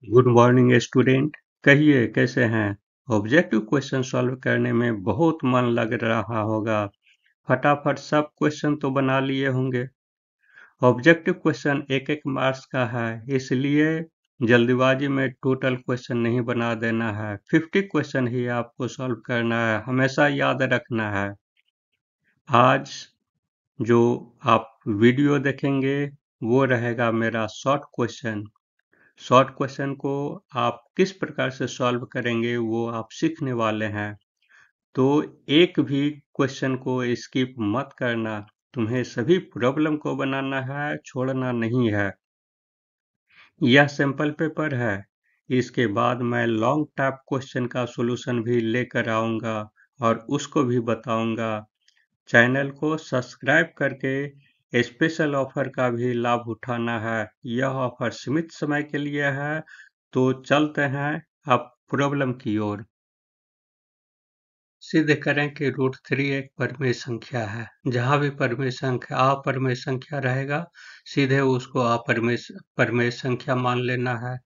Good morning student. कहिए कैसे हैं। ऑब्जेक्टिव क्वेश्चन सॉल्व करने में बहुत मन लग रहा होगा। फटाफट सब क्वेश्चन तो बना लिए होंगे। ऑब्जेक्टिव क्वेश्चन एक एक मार्क्स का है, इसलिए जल्दीबाजी में टोटल क्वेश्चन नहीं बना देना है। 50 क्वेश्चन ही आपको सॉल्व करना है, हमेशा याद रखना है। आज जो आप वीडियो देखेंगे वो रहेगा मेरा शॉर्ट क्वेश्चन। शॉर्ट क्वेश्चन को आप किस प्रकार से सॉल्व करेंगे वो आप सीखने वाले हैं। तो एक भी क्वेश्चन को स्किप मत करना। तुम्हें सभी प्रॉब्लम को बनाना है, छोड़ना नहीं है। यह सैंपल पेपर है। इसके बाद मैं लॉन्ग टाइप क्वेश्चन का सॉल्यूशन भी लेकर आऊँगा और उसको भी बताऊँगा। चैनल को सब्सक्राइब करके स्पेशल ऑफर का भी लाभ उठाना है। यह ऑफर सीमित समय के लिए है। तो चलते हैं अब प्रॉब्लम की ओर। सिद्ध करें कि √3 एक परिमेय संख्या है। जहां भी अपरिमेय संख्या रहेगा, सीधे उसको परिमेय संख्या मान लेना है।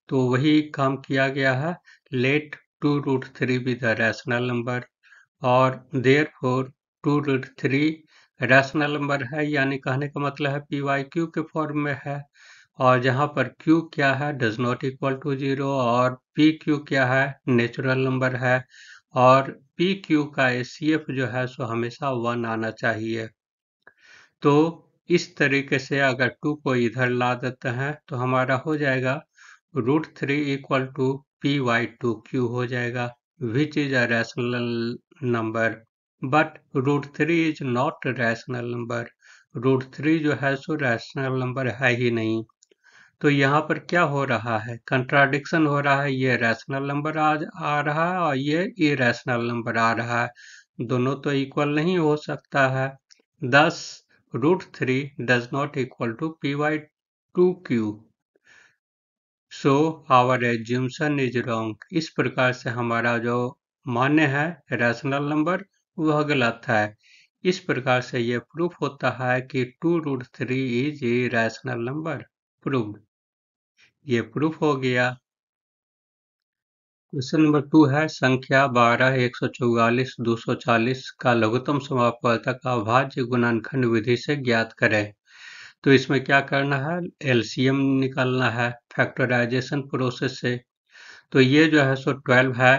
तो वही काम किया गया है। Let 2√3 be the rational number और देयरफॉर 2√3 रैशनल नंबर है, यानी कहने का मतलब है PYQ के फॉर्म में है। और जहाँ पर Q क्या है, डज नॉट इक्वल टू 0, और PQ क्या है, नेचुरल नंबर है। और PQ का HCF जो है सो हमेशा 1 आना चाहिए। तो इस तरीके से अगर 2 को इधर ला देते हैं तो हमारा हो जाएगा √3 इक्वल टू P/2Q हो जाएगा, which is a rational number. But √3 is not rational number. √3 जो है सो रैशनल नंबर है ही नहीं। तो यहाँ पर क्या हो रहा है, कंट्राडिक्शन हो रहा है। ये रैशनल नंबर आ रहा है और ये इरेशनल नंबर आ रहा है। दोनों तो इक्वल नहीं हो सकता है। thus √3 does not equal to P/2Q. So our assumption is wrong. इस प्रकार से हमारा जो मान्य है रैशनल नंबर वह गलत है। इस प्रकार से यह प्रूफ होता है कि 2√3 is a rational number. Proved. ये प्रूफ हो गया। क्वेश्चन नंबर 2 है, संख्या 12, 144, 240 का लघुत्तम समापवर्तक अभाज्य गुणनखंड विधि से ज्ञात करें। तो इसमें क्या करना है, एलसीएम निकालना है फैक्टराइजेशन प्रोसेस से। तो ये जो है सो 12 है,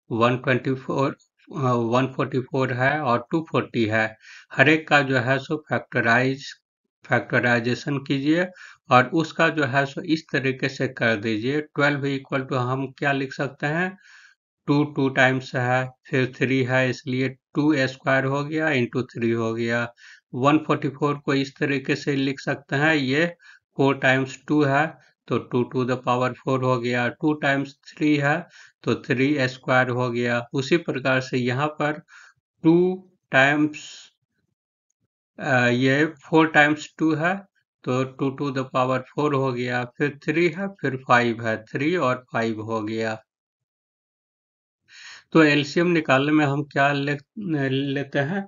124 144 है और 240 है। हर एक का जो है सो फैक्टराइजेशन कीजिए और उसका जो है सो इस तरीके से कर दीजिए। 12 इक्वल टू हम क्या लिख सकते हैं, 2 टाइम्स है, फिर 3 है, इसलिए 2² हो गया इंटू 3 हो गया। 144 को इस तरीके से लिख सकते हैं, ये 4 टाइम्स 2 है तो 2 टू द पावर 4 हो गया। 2 टाइम्स 3 है तो 3² हो गया। उसी प्रकार से यहाँ पर 2 टाइम्स ये 4 टाइम्स 2 है तो 2 टू द पावर 4 हो गया। फिर 3 है, फिर 5 है, 3 और 5 हो गया। तो एलसीएम निकालने में हम क्या लेते हैं,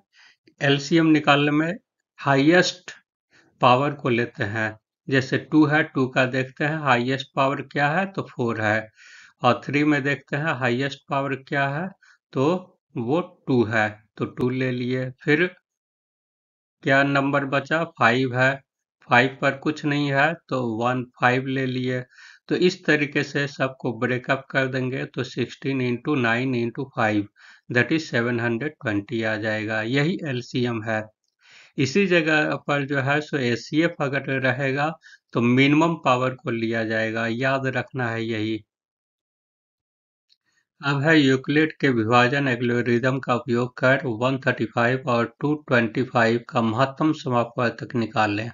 एलसीएम निकालने में हाईएस्ट पावर को लेते हैं। जैसे 2 है, 2 का देखते हैं हाईएस्ट पावर क्या है तो 4 है। और 3 में देखते हैं हाईएस्ट पावर क्या है तो वो 2 है, तो 2 ले लिए। फिर क्या नंबर बचा, 5 है, 5 पर कुछ नहीं है तो 5 ले लिए। तो इस तरीके से सबको ब्रेकअप कर देंगे तो 16 इंटू 9 इंटू 5 दैट इज 720 आ जाएगा। यही एलसीएम है। इसी जगह पर जो है सो एचसीएफ अगर रहेगा तो मिनिमम पावर को लिया जाएगा, याद रखना है यही। अब है यूक्लिड के विभाजन एल्गोरिदम का उपयोग कर 135 और 225 का महत्तम समापवर्तक निकालें।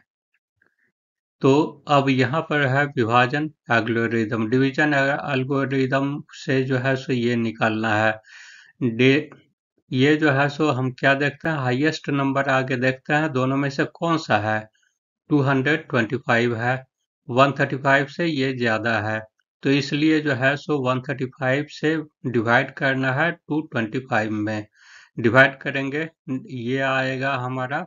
तो अब यहाँ पर है विभाजन एल्गोरिदम, डिवीजन एल्गोरिदम से जो है सो ये निकालना है। ये जो है सो हम क्या देखते हैं, हाईएस्ट नंबर आगे देखते हैं, दोनों में से कौन सा है, 225 है। 135 से ये ज़्यादा है तो इसलिए जो है सो 135 से डिवाइड करना है 225 में। डिवाइड करेंगे, ये आएगा हमारा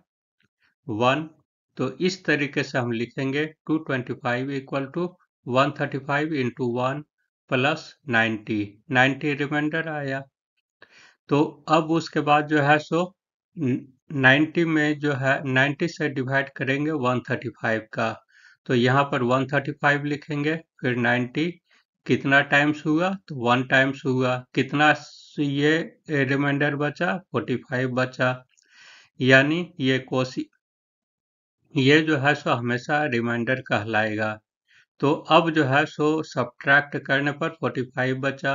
1। तो इस तरीके से हम लिखेंगे 225 equal to 135 into 1 plus 90 remainder आया। तो अब उसके बाद जो है सो 90 में जो है 90 से डिवाइड करेंगे 135 का, तो यहाँ पर 135 लिखेंगे, फिर 90 कितना टाइम्स हुआ, तो 1 टाइम्स हुआ, कितना ये रिमाइंडर बचा, 45 बचा। यानी ये जो है सो हमेशा रिमाइंडर कहलाएगा। तो अब जो है सो सब्ट्रैक्ट करने पर 45 बचा,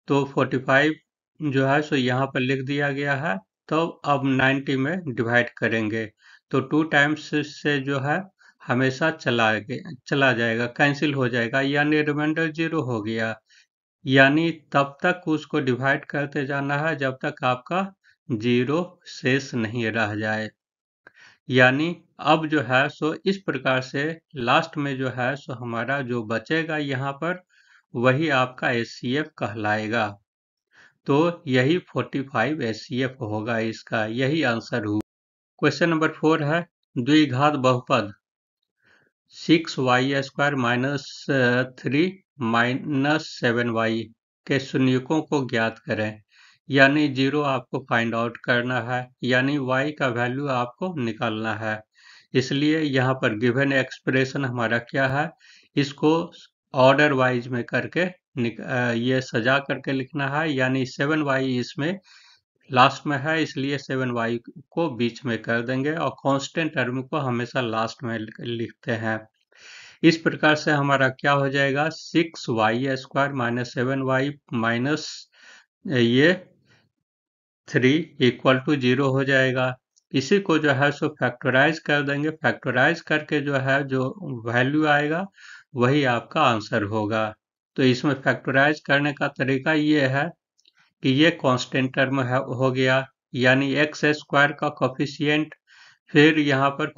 तो 45 जो है सो यहाँ पर लिख दिया गया है। तो अब 90 में डिवाइड करेंगे, तो 2 टाइम्स से जो है हमेशा चला जाएगा, कैंसिल हो जाएगा, यानी रिमाइंडर 0 हो गया। यानी तब तक उसको डिवाइड करते जाना है जब तक आपका 0 शेष नहीं रह जाए। यानी अब जो है सो इस प्रकार से लास्ट में जो है सो हमारा जो बचेगा यहाँ पर, वही आपका HCF कहलाएगा। तो यही 45 HCF होगा, इसका यही आंसर हुआ। क्वेश्चन नंबर 4 है द्विघात बहुपद 6y² माइनस 3 माइनस 7y के शून्यकों को ज्ञात करें। यानी 0 आपको फाइंड आउट करना है, यानी y का वैल्यू आपको निकालना है। इसलिए यहाँ पर गिवन एक्सप्रेशन हमारा क्या है, इसको ऑर्डर वाइज में करके ये सजा करके लिखना है। यानी 7y इसमें लास्ट में है, इसलिए 7y को बीच में कर देंगे और कांस्टेंट टर्म को हमेशा लास्ट में लिखते हैं। इस प्रकार से हमारा क्या हो जाएगा, 6y² माइनस 7y माइनस ये 3 इक्वल टू 0 हो जाएगा। इसी को जो है सो फैक्टराइज कर देंगे, फैक्टराइज करके जो है जो वैल्यू आएगा वही आपका आंसर होगा। तो इसमें फैक्टराइज करने का तरीका ये है कि ये कांस्टेंट टर्म हो गया, यानी x² का कोफिशिएंट, फिर यहाँ पर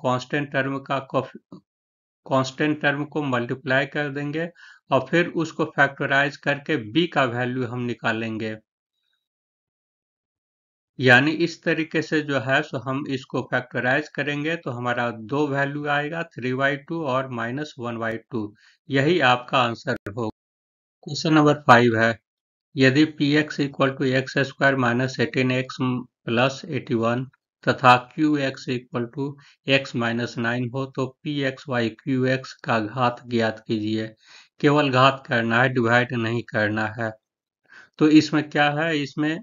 कांस्टेंट टर्म को मल्टीप्लाई कर देंगे और फिर उसको फैक्टराइज करके b का वैल्यू हम निकालेंगे। यानी इस तरीके से जो है सो हम इसको फैक्टराइज करेंगे तो हमारा 2 वैल्यू आएगा, 3y² और माइनस 1y²। यही आपका आंसर होगा। क्वेश्चन नंबर 5 है यदि px equal to x² minus 18x plus 81 तथा qx equal to x minus 9 हो तो pxy qx का घात ज्ञात कीजिए। केवल घात करना है, डिवाइड नहीं करना है। तो इसमें क्या है, इसमें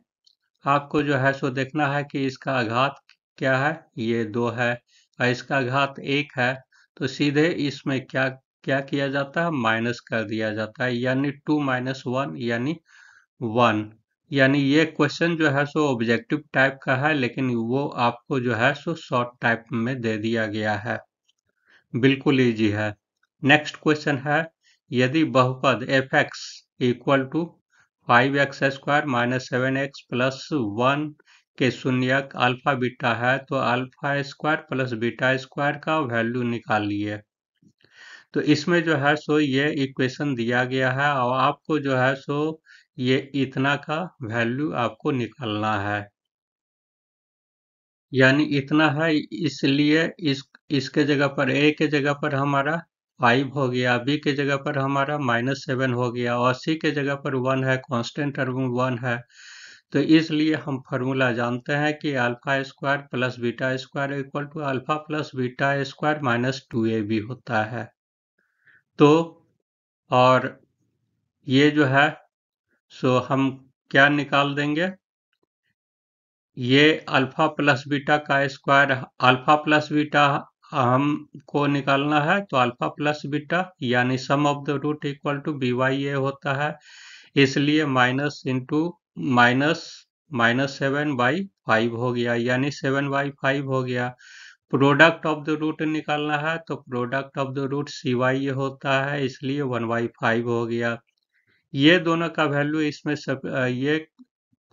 आपको जो है सो देखना है कि इसका घात क्या है, ये 2 है और इसका घात 1 है, तो सीधे इसमें क्या क्या किया जाता है, माइनस कर दिया जाता है, यानी 2 माइनस 1 यानी 1। यानी ये क्वेश्चन जो है सो ऑब्जेक्टिव टाइप का है, लेकिन वो आपको जो है सो शॉर्ट टाइप में दे दिया गया है, बिल्कुल इजी है। नेक्स्ट क्वेश्चन है यदि बहुपद f(x) equal to 5x² minus 7x plus 1 के शून्यक अल्फा बीटा है तो alpha square plus beta square का वैल्यू निकालिए। तो इसमें जो है सो ये इक्वेशन दिया गया है और आपको जो है सो ये इतना का वैल्यू आपको निकालना है। यानी इतना है, इसलिए इसके जगह पर a के जगह पर हमारा 5 हो गया, b के जगह पर हमारा -7 हो गया और c के जगह पर 1 है, कांस्टेंट टर्म 1 है। तो इसलिए हम फार्मूला जानते हैं कि alpha square plus beta square equal to alpha plus beta square minus 2ab होता है। तो और ये जो है सो हम क्या निकाल देंगे, ये अल्फा प्लस बीटा का स्क्वायर, अल्फा प्लस बीटा हमको निकालना है तो अल्फा प्लस बीटा यानी sum of the root equal to BY होता है, इसलिए माइनस इंटू माइनस -7/5 हो गया, यानी 7/5 हो गया। प्रोडक्ट ऑफ द रूट निकालना है तो product of the root CY होता है, इसलिए 1/5 हो गया। ये दोनों का वैल्यू इसमें ये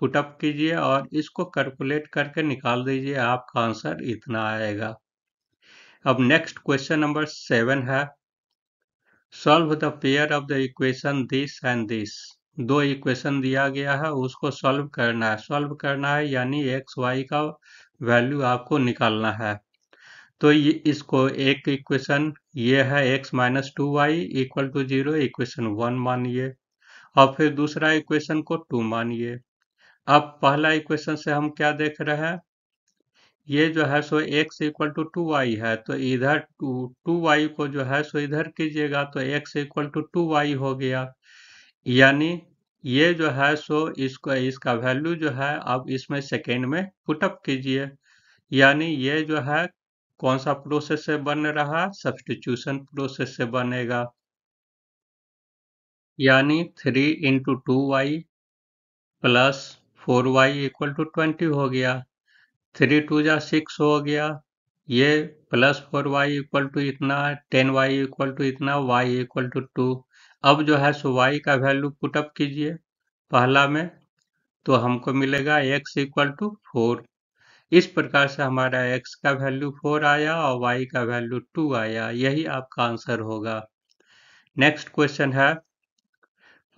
पुटअप कीजिए और इसको कैलकुलेट करके निकाल दीजिए, आपका आंसर इतना आएगा। अब नेक्स्ट क्वेश्चन नंबर 7 है solve the pair of the equation this and this. 2 equation दिया गया है, उसको सॉल्व करना है। सॉल्व करना है यानी x y का वैल्यू आपको निकालना है। तो ये इसको एक इक्वेशन ये है x minus two Y equal to 0, equation 1 मानिए, और फिर दूसरा इक्वेशन को 2 मानिए। अब पहला इक्वेशन से हम क्या देख रहे हैं, ये जो है सो x equal to two Y है, तो इधर टू वाई को जो है सो इधर कीजिएगा तो x equal to two Y हो गया। यानी ये जो है सो इसका वैल्यू जो है अब इसमें सेकेंड में पुटअप कीजिए। यानी ये जो है कौन सा प्रोसेस से बन रहा, सब्स्टिट्यूशन प्रोसेस से बनेगा। यानी 3 into two Y plus 4y equal to 20 हो गया। 3 टू जा 6 हो गया, ये प्लस 4y इक्वल टू इतना, 10y इक्वल टू इतना, y इक्वल टू 2। अब जो है सो y का वैल्यू पुटअप कीजिए पहला में, तो हमको मिलेगा x इक्वल टू 4। इस प्रकार से हमारा x का वैल्यू 4 आया और y का वैल्यू 2 आया। यही आपका आंसर होगा। नेक्स्ट क्वेश्चन है,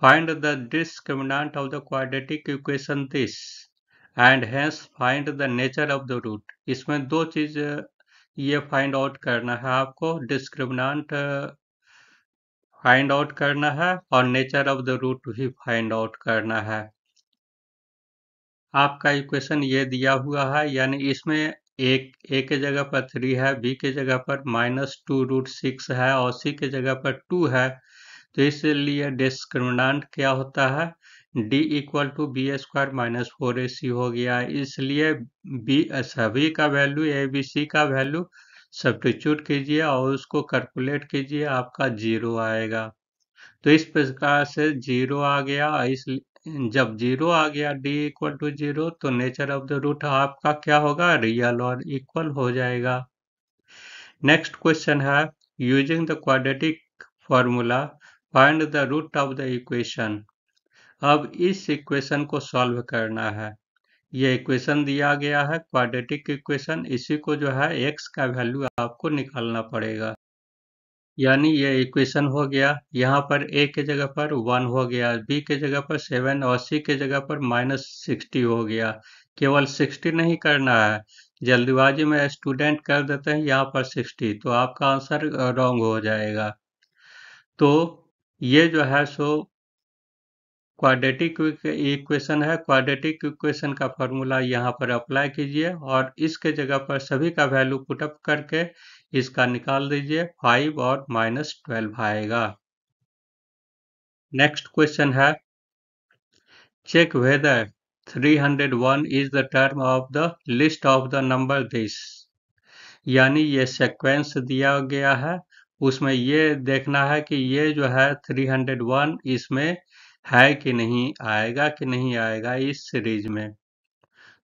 find the discriminant of the quadratic equation this and hence find the nature of the root. इसमें दो चीज ये फाइंड आउट करना है आपको, डिस्क्रिमिनेंट फाइंड आउट करना है और नेचर ऑफ द रूट भी फाइंड आउट करना है। आपका इक्वेशन ये दिया हुआ है, यानी इसमें एक ए के जगह पर 3 है, बी के जगह पर -2√6 है और सी के जगह पर 2 है। तो इसलिए डिस्क्रिमिनेंट क्या होता है, d equal to b square minus 4ac हो गया। इसलिए बी सभी का वैल्यू ए बी सी का वैल्यू सब्स्टिट्यूट कीजिए और उसको कैलकुलेट कीजिए, आपका 0 आएगा। तो इस प्रकार से 0 आ गया। इस जब 0 आ गया d इक्वल टू 0, तो नेचर ऑफ द रूट आपका क्या होगा, रियल और इक्वल हो जाएगा। नेक्स्ट क्वेश्चन है, using the quadratic formula find the root of the equation. अब इस इक्वेशन को सॉल्व करना है। ये इक्वेशन दिया गया है क्वाड्रेटिक इक्वेशन, इसी को जो है x का वैल्यू आपको निकालना पड़ेगा। यानी ये इक्वेशन हो गया, यहाँ पर a के जगह पर 1 हो गया, b के जगह पर 7 और c के जगह पर -60 हो गया। केवल 60 नहीं करना है, जल्दबाजी में स्टूडेंट कर देते हैं यहाँ पर 60, तो आपका आंसर रॉन्ग हो जाएगा। तो ये जो है सो क्वाड्रेटिक इक्वेशन है, क्वाड्रेटिक इक्वेशन का फॉर्मूला यहाँ पर अप्लाई कीजिए और इसके जगह पर सभी का वैल्यू पुटअप करके इसका निकाल दीजिए, 5 और -12 आएगा। नेक्स्ट क्वेश्चन है, check whether 301 is the term of the list of the number this. यानी ये सीक्वेंस दिया गया है, उसमें ये देखना है कि ये जो है 301 इसमें है कि नहीं, आएगा कि नहीं आएगा इस सीरीज में।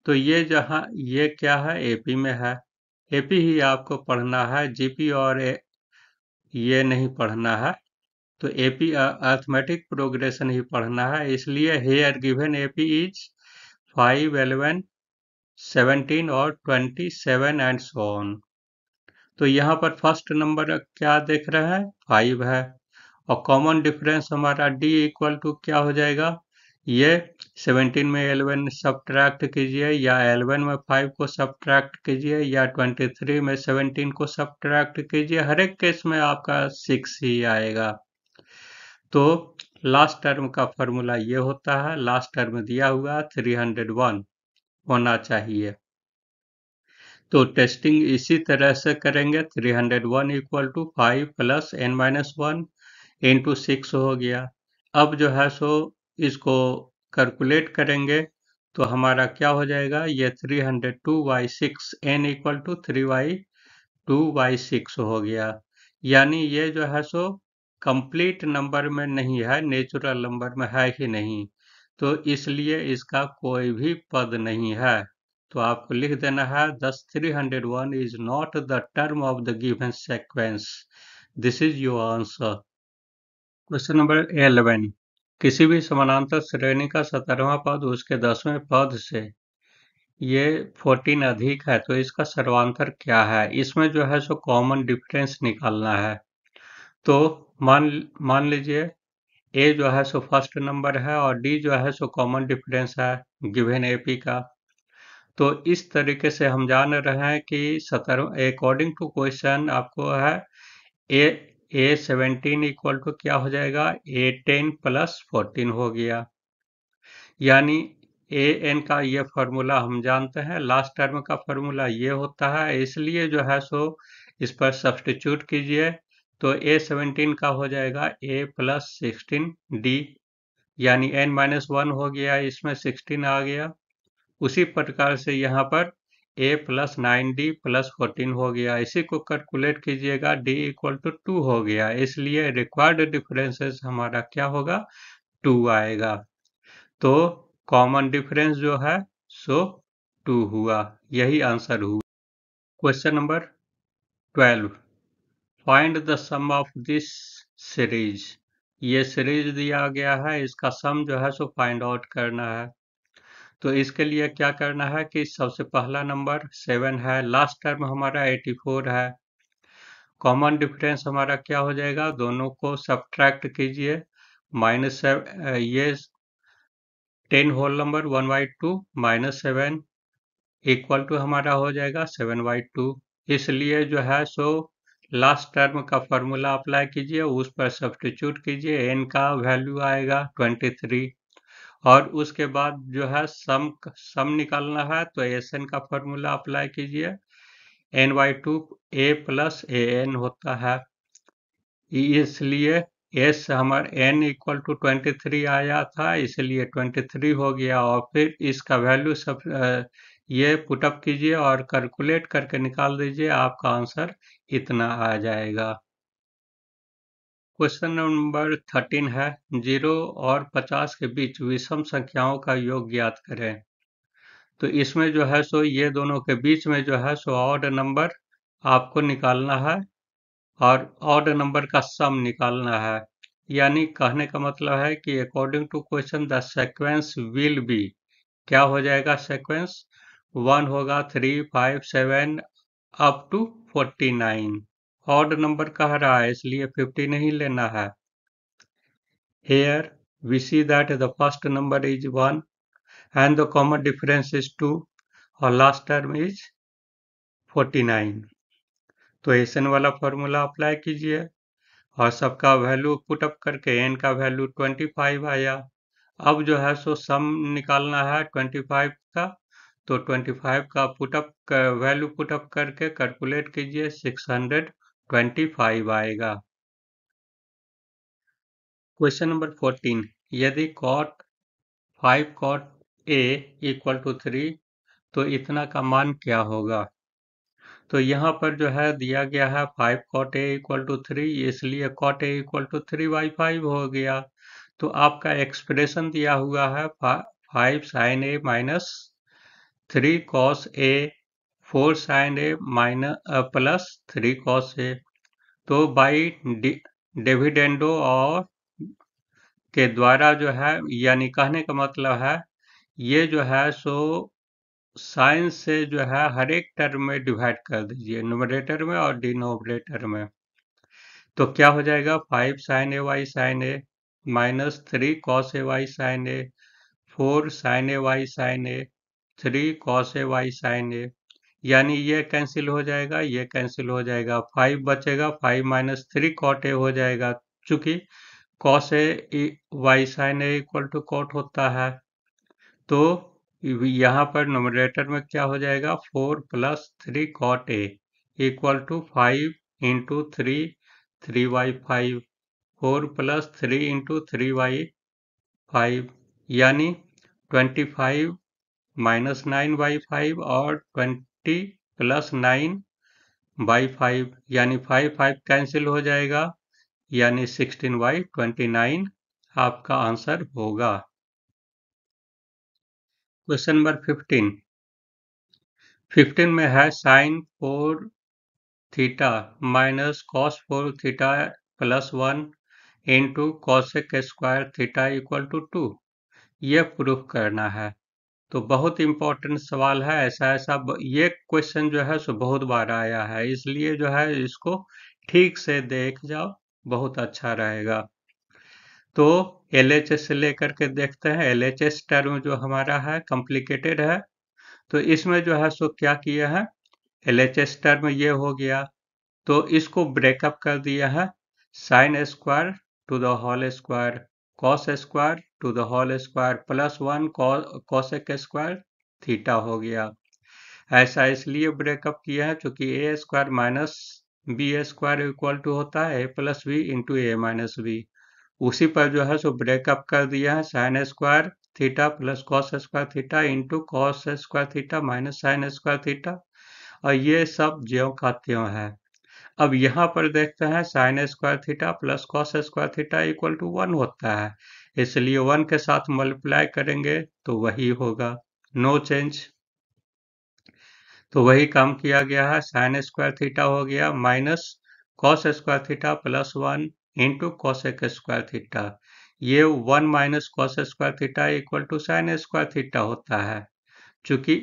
तो ये जहाँ ये क्या है, एपी में है, एपी ही आपको पढ़ना है, जीपी और ये नहीं पढ़ना है। तो एपी अर्थमेटिक प्रोग्रेशन ही पढ़ना है। इसलिए हेयर गिवन एपी इज 5, 11, 17 और 27 एंड सो ऑन। तो यहाँ पर फर्स्ट नंबर क्या देख रहे हैं, 5 है, और कॉमन डिफरेंस हमारा d इक्वल टू क्या हो जाएगा, ये 17 में 11 सब्ट्रैक्ट कीजिए, या 11 में 5 को सब्ट्रैक्ट कीजिए, या 23 में 17 को सब्ट्रैक्ट कीजिए, हर एक केस में आपका 6 ही आएगा। तो लास्ट टर्म का फॉर्मूला ये होता है, लास्ट टर्म दिया हुआ 301 होना चाहिए। तो टेस्टिंग इसी तरह से करेंगे, 301 equal to 5 plus n-1 into 6 हो गया। अब जो है सो इसको कैलकुलेट करेंगे तो हमारा क्या हो जाएगा, ये 302/6 n इक्वल टू 3/2/6 हो गया। यानी ये जो है सो कंप्लीट नंबर में नहीं है, नेचुरल नंबर में है ही नहीं, तो इसलिए इसका कोई भी पद नहीं है। तो आपको लिख देना है, thus 301 is not the term of the given sequence. This is your answer. Question number 11, किसी भी समानांतर श्रेणी का 17वां पद उसके 10वें पद से ये 14 अधिक है, तो इसका सर्वांतर क्या है। इसमें जो है सो कॉमन डिफरेंस निकालना है। तो मान लीजिए ए जो है सो फर्स्ट नंबर है और डी जो है सो कॉमन डिफरेंस है गिवन एपी का। तो इस तरीके से हम जान रहे हैं कि 17 अकॉर्डिंग टू क्वेश्चन आपको है A17 इक्वल टू क्या हो जाएगा, A10 प्लस 14 हो गया। यानी an का ये फॉर्मूला हम जानते हैं, लास्ट टर्म का फॉर्मूला ये होता है, इसलिए जो है सो इस पर सब्स्टिट्यूट कीजिए। तो A17 का हो जाएगा A प्लस 16D, यानी n-1 हो गया, इसमें 16 आ गया। उसी प्रकार से यहाँ पर A प्लस 9D प्लस 14 हो गया, इसी को कैलकुलेट कीजिएगा, D इक्वल टू 2 हो गया, इसलिए रिक्वायर्ड डिफरेंसेस हमारा क्या होगा, 2 आएगा। तो कॉमन डिफरेंस जो है सो 2 हुआ, यही आंसर हुआ। Question number 12, find the sum of this series. ये सीरीज दिया गया है, इसका सम जो है सो फाइंड आउट करना है। तो इसके लिए क्या करना है कि सबसे पहला नंबर 7 है, लास्ट टर्म हमारा 84 है। कॉमन डिफरेंस हमारा क्या हो जाएगा, दोनों को सब्ट्रैक्ट कीजिए, माइनस ये 10 whole number 1/2 minus 7 equal to हमारा हो जाएगा 7/2। इसलिए जो है सो लास्ट टर्म का फॉर्मूला अप्लाई कीजिए, उस पर सब्स्टिट्यूट कीजिए, n का वैल्यू आएगा 23, और उसके बाद जो है सम निकालना है, तो एस एन का फॉर्मूला अप्लाई कीजिए, n/2 a प्लस an होता है, इसलिए एस हमारा n इक्वल टू 23 आया था, इसलिए 23 हो गया, और फिर इसका वैल्यू सब ये पुटअप कीजिए और कैलकुलेट करके निकाल दीजिए, आपका आंसर इतना आ जाएगा। क्वेश्चन नंबर 13 है, 0 और 50 के बीच विषम संख्याओं का योग ज्ञात करें। तो इसमें जो है सो ये दोनों के बीच में जो है सो ऑड नंबर आपको निकालना है, और ऑड नंबर का सम निकालना है। यानी कहने का मतलब है कि according to question the sequence will be, क्या हो जाएगा सीक्वेंस, 1 होगा, 3, 5, 7 अप टू 49। ऑड नंबर कह रहा है, इसलिए 50 नहीं लेना है। Here we see that the first number is 1 and the common difference is 2 और last term is 49। तो एन वाला फॉर्मूला अप्लाई कीजिए और सबका वैल्यू पुटअप करके n का वैल्यू 25 आया। अब जो है सो सम निकालना है 25 का, तो 25 का वैल्यू पुटअप करके कैलकुलेट कीजिए, 625 आएगा। क्वेश्चन नंबर 14, यदि cot 5 cot a equal to 3, तो इतना का मान क्या होगा। तो यहाँ पर जो है दिया गया है 5 cot a इक्वल टू 3, इसलिए cot a इक्वल टू 3/5 हो गया। तो आपका एक्सप्रेशन दिया हुआ है 5 sin a minus 3 cos a, 4 sin a minus plus 3 cos a। तो बाई डिविडेंडो और के द्वारा जो है, यानी कहने का मतलब है ये जो है सो साइन से जो है हर एक टर्म में डिवाइड कर दीजिए, न्यूमरेटर में और डिनोमिनेटर में। तो क्या हो जाएगा, 5 sin a y sin a minus 3 cos a y sin a, 4 sin a y sin a, 3 cos a y sin a, यानी ये कैंसिल हो जाएगा, ये कैंसिल हो जाएगा, 5 बचेगा, 5 माइनस 3 cot a हो जाएगा, चूंकि cos a y sin a equal to cot होता है। तो यहाँ पर नोमिनेटर में क्या हो जाएगा, 4 plus 3 cot a equal to 5 into 3/5, 4 plus 3 into 3/5, यानी 25 माइनस 9/5 और 20 प्लस 9/5, यानी 5 कैंसिल हो जाएगा, यानी 16/29 आपका आंसर होगा। क्वेश्चन नंबर 15 में है sine 4 theta minus cos 4 theta plus 1 into cosec square theta equal to 2, ये प्रूफ करना है। तो बहुत इंपॉर्टेंट सवाल है, ये क्वेश्चन जो है सो बहुत बार आया है, इसलिए जो है इसको ठीक से देख जाओ, बहुत अच्छा रहेगा। तो LHS से लेकर के देखते हैं, LHS टर्म जो हमारा है कॉम्प्लिकेटेड है, तो इसमें जो है सो क्या किया है, LHS टर्म ये हो गया, तो इसको ब्रेकअप कर दिया है sine square to the whole square cos square to the whole square plus 1 cosec square theta हो गया। ऐसा इसलिए ब्रेकअप किया है क्योंकि A square minus B square equal to होता है A plus B into A minus B. उसी पर जो है सो ब्रेकअप कर दिया है sine square theta plus cos square theta into cos square theta minus sine square theta, और ये सब ज्यों का त्यों है। अब यहाँ पर देखते हैं sine square theta plus cos square theta equal to 1 होता है, इसलिए 1 के साथ मल्टीप्लाई करेंगे तो वही होगा, नो चेंज। तो वही काम किया गया है, साइन स्क्वायर थीटा हो गया minus cos square theta plus 1 into cosec square theta. ये 1 minus cos square theta equal to sine square theta होता है, चूंकि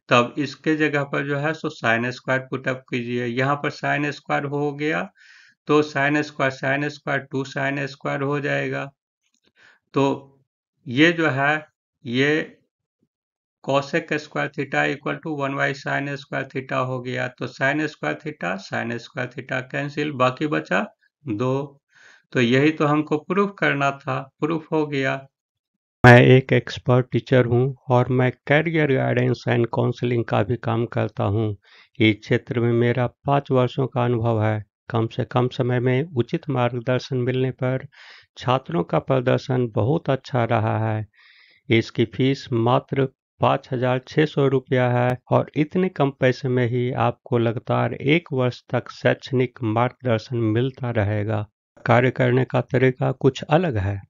तब इसके जगह पर जो है सो साइन स्क्वायर पुटअप कीजिए, यहाँ पर साइन स्क्वायर हो गया तो sine square to sine square हो जाएगा। तो ये जो है ये cosec square theta equal to 1 by sine square theta हो गया, तो साइन स्क्वायर थीटा कैंसिल, बाकी बचा 2। तो यही तो हमको प्रूफ करना था, प्रूफ हो गया। मैं एक एक्सपर्ट टीचर हूँ और मैं कैरियर गाइडेंस एंड काउंसलिंग का भी काम करता हूँ। इस क्षेत्र में मेरा 5 वर्षों का अनुभव है। कम से कम समय में उचित मार्गदर्शन मिलने पर छात्रों का प्रदर्शन बहुत अच्छा रहा है। इसकी फीस मात्र 5,600 रुपया है और इतने कम पैसे में ही आपको लगातार 1 वर्ष तक शैक्षणिक मार्गदर्शन मिलता रहेगा। कार्य करने का तरीका कुछ अलग है।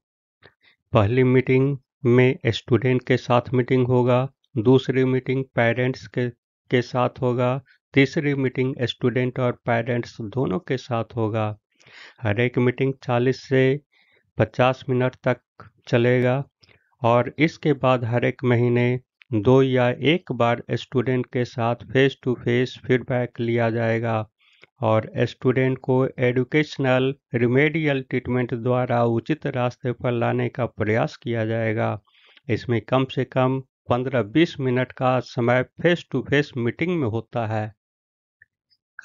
पहली मीटिंग में स्टूडेंट के साथ मीटिंग होगा, दूसरी मीटिंग पेरेंट्स के साथ होगा, तीसरी मीटिंग स्टूडेंट और पेरेंट्स दोनों के साथ होगा। हर एक मीटिंग 40 से 50 मिनट तक चलेगा और इसके बाद हर एक महीने 2 या 1 बार स्टूडेंट के साथ फेस टू फेस फीडबैक लिया जाएगा और स्टूडेंट को एजुकेशनल रिमेडियल ट्रीटमेंट द्वारा उचित रास्ते पर लाने का प्रयास किया जाएगा। इसमें कम से कम 15-20 मिनट का समय फेस टू फेस मीटिंग में होता है।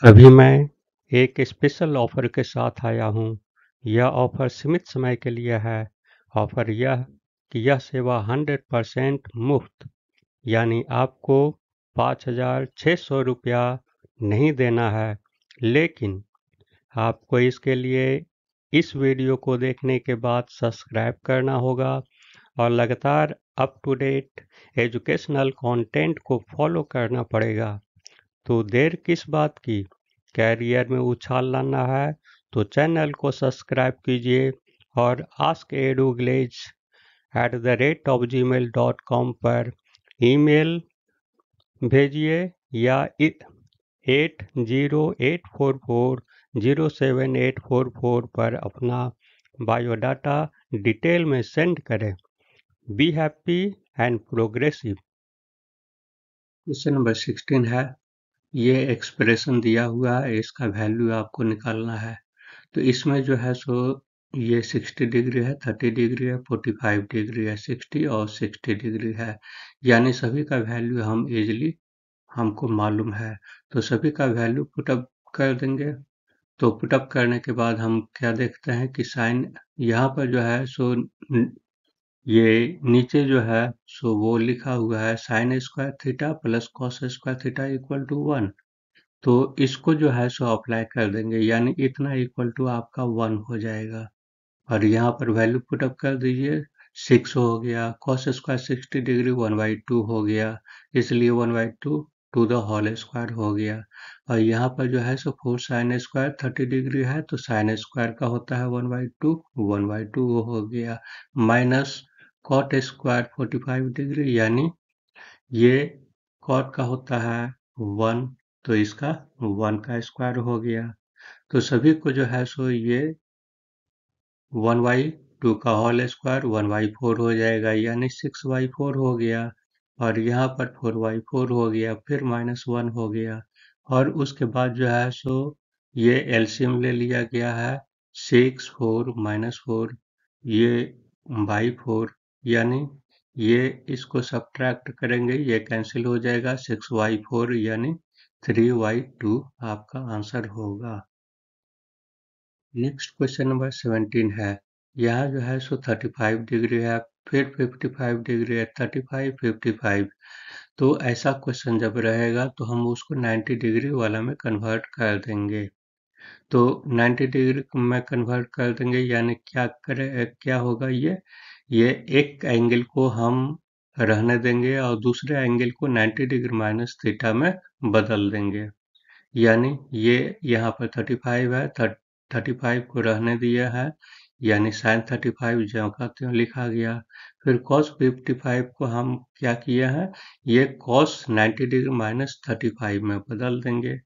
अभी मैं एक स्पेशल ऑफर के साथ आया हूँ। यह ऑफर सीमित समय के लिए है। ऑफर यह कि यह सेवा 100% मुफ्त, यानी आपको 5,600 रुपया नहीं देना है, लेकिन आपको इसके लिए इस वीडियो को देखने के बाद सब्सक्राइब करना होगा और लगातार up to date educational content को फॉलो करना पड़ेगा। तो देर किस बात की, कैरियर में उछाल लाना है तो चैनल को सब्सक्राइब कीजिए और askEduVillage@gmail.com पर ईमेल भेजिए या 8084407844 पर अपना बायोडाटा डिटेल में सेंड करें। Be happy and progressive. Question number 16 है, ये एक्सप्रेशन दिया हुआ है, इसका वैल्यू आपको निकालना है। तो इसमें जो है सो ये 60 डिग्री है, 30 डिग्री है, 45 डिग्री है, 60 और 60 डिग्री है, यानी सभी का वैल्यू हम इजीली हमको मालूम है, तो सभी का वैल्यू पुटअप कर देंगे। तो पुटअप करने के बाद हम क्या देखते हैं कि साइन यहाँ पर जो है सो ये नीचे जो है सो वो लिखा हुआ है sine square theta plus cos square theta equal to 1। तो इसको जो है सो अप्लाई कर देंगे, यानी इतना इक्वल टू आपका 1 हो जाएगा और यहाँ पर वैल्यू पुटअप कर दीजिए। 6 हो गया, कॉस स्क्वायर 60 डिग्री 1/2 हो गया, इसलिए 1/2 टू द होल स्क्वायर हो गया। और यहाँ पर जो है सो 4 साइन स्क्वायर 30 डिग्री है, तो साइन स्क्वायर का होता है 1/2 हो गया, माइनस कॉट स्क्वायर 45 डिग्री, यानी ये कॉट का होता है 1, तो इसका 1 का स्क्वायर हो गया। तो सभी को जो है सो ये 1/2 का होल स्क्वायर 1/4 हो जाएगा, यानी 6/4 हो गया और यहाँ पर 4/4 हो गया, फिर -1 हो गया और उसके बाद जो है सो ये एलसीएम ले लिया गया है 6 4 -4 ये बाई 4, यानी ये इसको सब्ट्रैक्ट करेंगे, ये कैंसिल हो जाएगा, 6y4 यानी 3y2 आपका आंसर होगा। नेक्स्ट क्वेश्चन नंबर 17 है। यहाँ जो है सो 35 डिग्री है, फिर 55 डिग्री है, 35, 55। तो ऐसा क्वेश्चन जब रहेगा तो हम उसको 90 डिग्री वाला में कन्वर्ट कर देंगे। तो 90 डिग्री में कन्वर्ट कर देंगे यानी क्या होगा ये एक एंगल को हम रहने देंगे और दूसरे एंगल को 90 डिग्री माइनस थीटा में बदल देंगे। यानी ये यहाँ पर 35 है, 35 को रहने दिया है, यानी साइन 35 ज्यों का त्यों लिखा गया। फिर कॉस 55 को हम क्या किए हैं, ये कॉस 90 डिग्री माइनस 35 में बदल देंगे।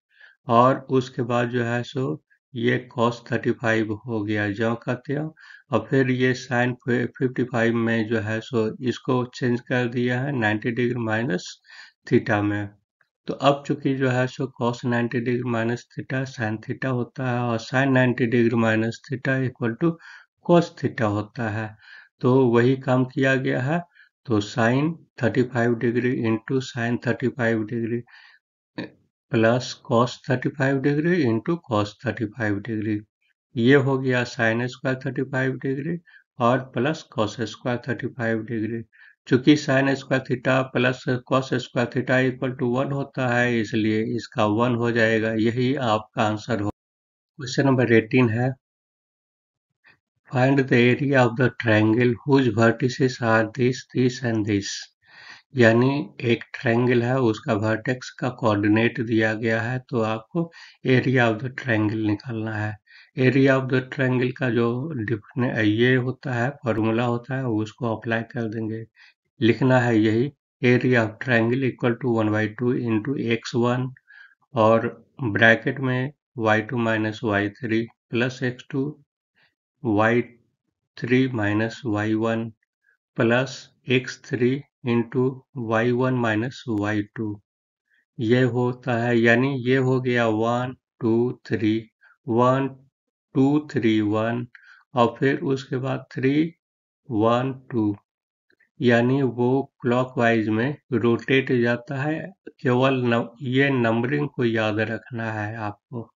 और उसके बाद जो है सो ये cos 35 हो गया ज्यों का त्यों। और फिर ये sin 55 में जो है सो इसको चेंज कर दिया है 90 डिग्री माइनस थीटा में। तो अब चूंकि जो है सो cos 90 degree minus theta sin theta होता है और sin 90 degree minus theta equal to cos theta होता है, तो वही काम किया गया है। तो sin 35 degree into sine 35 degree plus cos 35 degree into cos 35 degree, ये हो गया साइन स्क्वायर 35 डिग्री और प्लस cos स्क्वायर 35 डिग्री। चूंकि sine square theta plus cos square theta equal to 1 होता है, इसलिए इसका 1 हो जाएगा, यही आपका आंसर हो। क्वेश्चन नंबर 18 है। Find the area of the triangle whose vertices are this and this. यानी एक ट्रायंगल है, उसका वर्टेक्स का कोऑर्डिनेट दिया गया है, तो आपको एरिया ऑफ द ट्रायंगल निकालना है। एरिया ऑफ द ट्रायंगल का जो ये होता है, फॉर्मूला होता है, उसको अप्लाई कर देंगे। लिखना है यही, area of triangle equal to 1/2 into x1 और ब्रैकेट में y2 minus y3 plus x2 y3 minus y1 plus x3 into y1 minus y2, ये होता है, यानी ये हो गया 1 2 3 1 2 3 1 और फिर उसके बाद 3 1 2, यानी वो क्लॉकवाइज में रोटेट जाता है। केवल ये नंबरिंग को याद रखना है आपको।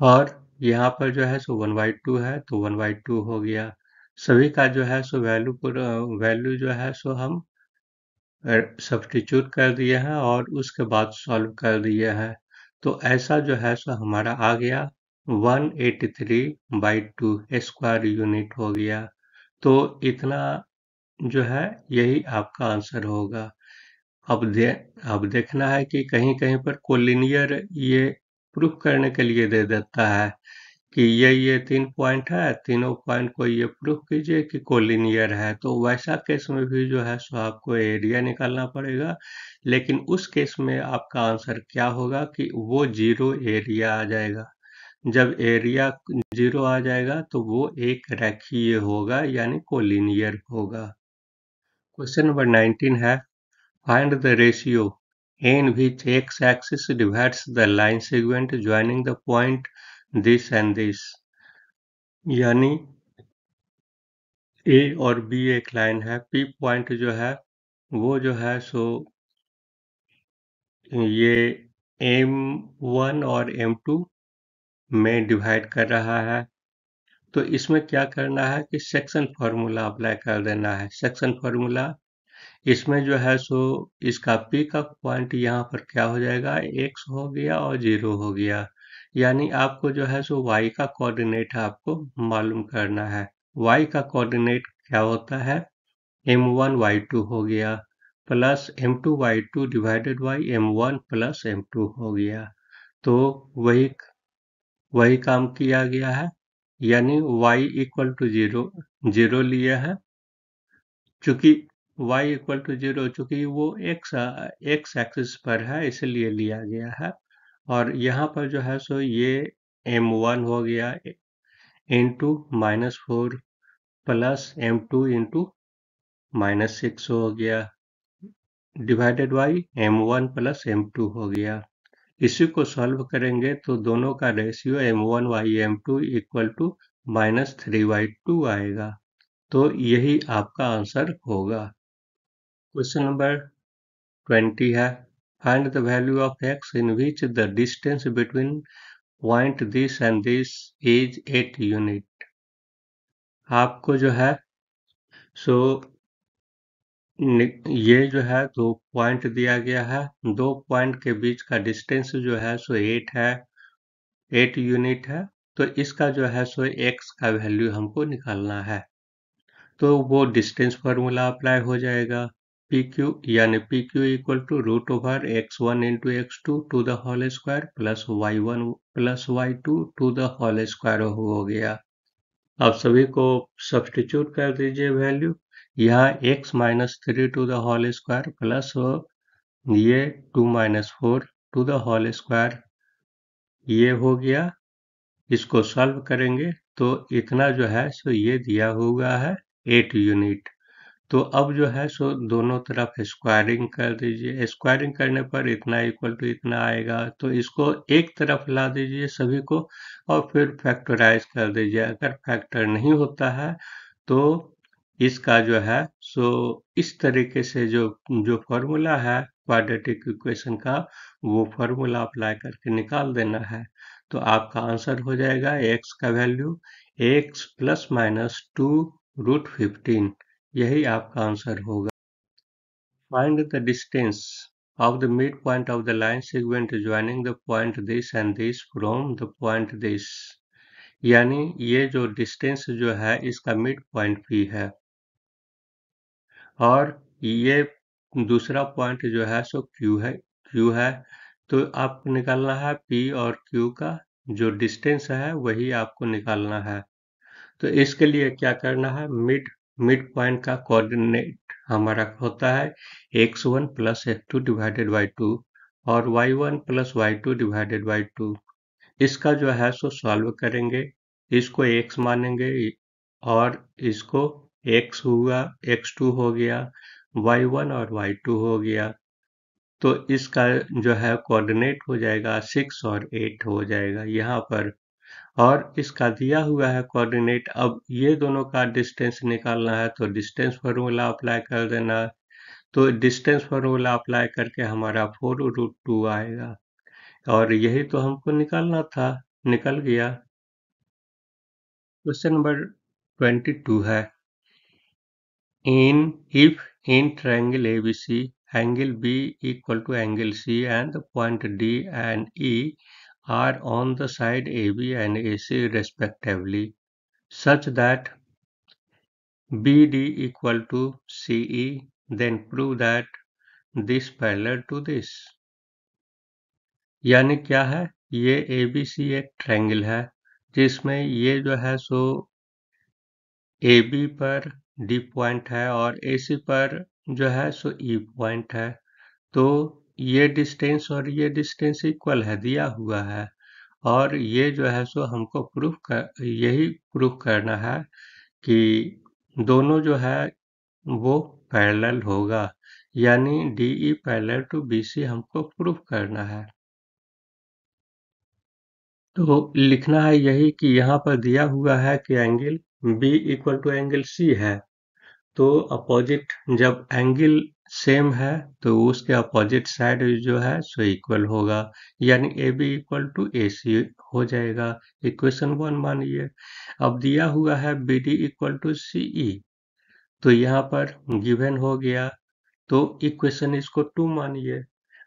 और यहाँ पर जो है सो 1/2 है, तो 1/2 हो गया। सभी का जो है सो वैल्यू जो है सो हम सब्स्टिट्यूट कर दिए हैं और उसके बाद सॉल्व कर दिए हैं। तो ऐसा जो है सो हमारा आ गया 183/2 स्क्वायर यूनिट हो गया। तो इतना जो है यही आपका आंसर होगा। अब दे अब देखना है कि कहीं-कहीं पर कोलिनियर ये प्रूफ करने के लिए दे देता है कि ये 3 पॉइंट है, तीनों पॉइंट को ये प्रूफ कीजिए कि कोलिनियर है। तो वैसा केस में भी जो है सो आपको एरिया निकालना पड़ेगा, लेकिन उस केस में आपका आंसर क्या होगा कि वो ज़ीरो एरिया आ जाएगा। जब एरिया ज़ीरो आ जाएगा तो वो एक रेखीय होगा यानी कोलिनियर होगा। क्वेश्चन नंबर 19 है। Find the ratio in which x-axis divides the line segment joining the point this and this। यानी ए और बी एक लाइन है, पी पॉइंट जो है वो जो है सो ये M1 और M2 में डिवाइड कर रहा है। तो इसमें क्या करना है कि सेक्शन फार्मूला अप्लाई कर देना है। सेक्शन फार्मूला इसमें जो है सो इसका पी का पॉइंट यहाँ पर क्या हो जाएगा, x हो गया और 0 हो गया। यानी आपको जो है सो y का कोऑर्डिनेट आपको मालूम करना है। y का कोऑर्डिनेट क्या होता है, m1 y2 हो गया plus m2 y2 divided by m1 plus m2 हो गया। तो वही वही काम किया गया है, यानी y इक्वल टू 0 0 लिया है। चूंकि y इक्वल टू 0, चूंकि वो x एक्सिस पर है इसलिए लिया गया है। और यहाँ पर जो है सो ये m1 हो गया इंटू -4 प्लस m2 इंटू -6 हो गया divided by m1 plus m2 हो गया। इसी को सॉल्व करेंगे तो दोनों का ratio m1 by m2 equal to -3/2 आएगा। तो यही आपका आंसर होगा। क्वेश्चन नंबर 20 है, find the value of x in which the distance between point this and this is 8 unit. आपको जो है सो ये जो है 2 पॉइंट दिया गया है, 2 पॉइंट के बीच का डिस्टेंस जो है सो 8 है, 8 यूनिट है। तो इसका जो है सो x का वैल्यू हमको निकालना है। तो वो डिस्टेंस फार्मूला अप्लाई हो जाएगा, पी क्यू यानी P Q equal to root over x1 into x2 to the whole square plus y1 plus y2 to the whole square हो गया। अब सभी को सब्सटीट्यूट कर दीजिए वैल्यू। यहाँ x minus 3 to the whole square plus ये 2 minus 4 to the whole square, ये हो गया। इसको सॉल्व करेंगे तो इतना जो है सो ये दिया हुआ है 8 यूनिट। तो अब जो है सो दोनों तरफ स्क्वायरिंग कर दीजिए। स्क्वायरिंग करने पर इतना इक्वल टू इतना आएगा, तो इसको एक तरफ ला दीजिए सभी को और फिर फैक्टराइज कर दीजिए। अगर फैक्टर नहीं होता है तो इसका जो है सो इस तरीके से जो जो फॉर्मूला है क्वाड्रेटिक इक्वेशन का, वो फॉर्मूला अप्लाई करके निकाल देना है। तो आपका आंसर हो जाएगा x का value x plus minus 2 root 15, यही आपका आंसर होगा। Find the distance of the midpoint of the line segment joining the point this and this from the point this। यानी ये जो डिस्टेंस जो है इसका मिड पॉइंट P है और ये दूसरा पॉइंट जो है सो Q है। तो आपको निकालना है P और Q का जो डिस्टेंस है वही आपको निकालना है। तो इसके लिए क्या करना है, मिड पॉइंट का कोऑर्डिनेट हमारा होता है x1 plus x2 divided by 2 और y1 plus y2 divided by 2। इसका जो है सो सॉल्व करेंगे, इसको x मानेंगे और इसको x हुआ, x2 हो गया, y1 और y2 हो गया। तो इसका जो है कोऑर्डिनेट हो जाएगा 6 और 8 हो जाएगा यहाँ पर। और इसका दिया हुआ है कोऑर्डिनेट। अब ये दोनों का डिस्टेंस निकालना है तो डिस्टेंस फार्मूला अप्लाई कर देना। तो डिस्टेंस फार्मूला अप्लाई करके हमारा 4√2 आएगा और यही तो हमको निकालना था, निकल गया। क्वेश्चन नंबर 22 है, if in triangle ABC angle B equal to angle C and the point D and E are on the side AB and AC respectively such that BD equal to CE, then prove that this parallel to this। यानी क्या है, ये ABC एक triangle है जिसमें ये जो है सो AB पर D पॉइंट है और AC पर जो है सो E पॉइंट है। तो ये डिस्टेंस और ये डिस्टेंस इक्वल है, दिया हुआ है। और ये जो है सो हमको यही प्रूफ करना है कि दोनों जो है वो पैरेलल होगा, यानी DE पैरेलल टू BC हमको प्रूफ करना है। तो लिखना है यही कि यहाँ पर दिया हुआ है कि angle B equal to angle C है। तो अपोजिट जब एंगल सेम है तो उसके अपोजिट साइड जो है सो इक्वल होगा, यानी AB इक्वल टू AC हो जाएगा। इक्वेशन 1 मानिए। अब दिया हुआ है BD इक्वल टू CE, तो यहाँ पर गिवन हो गया, तो इक्वेशन इसको 2 मानिए।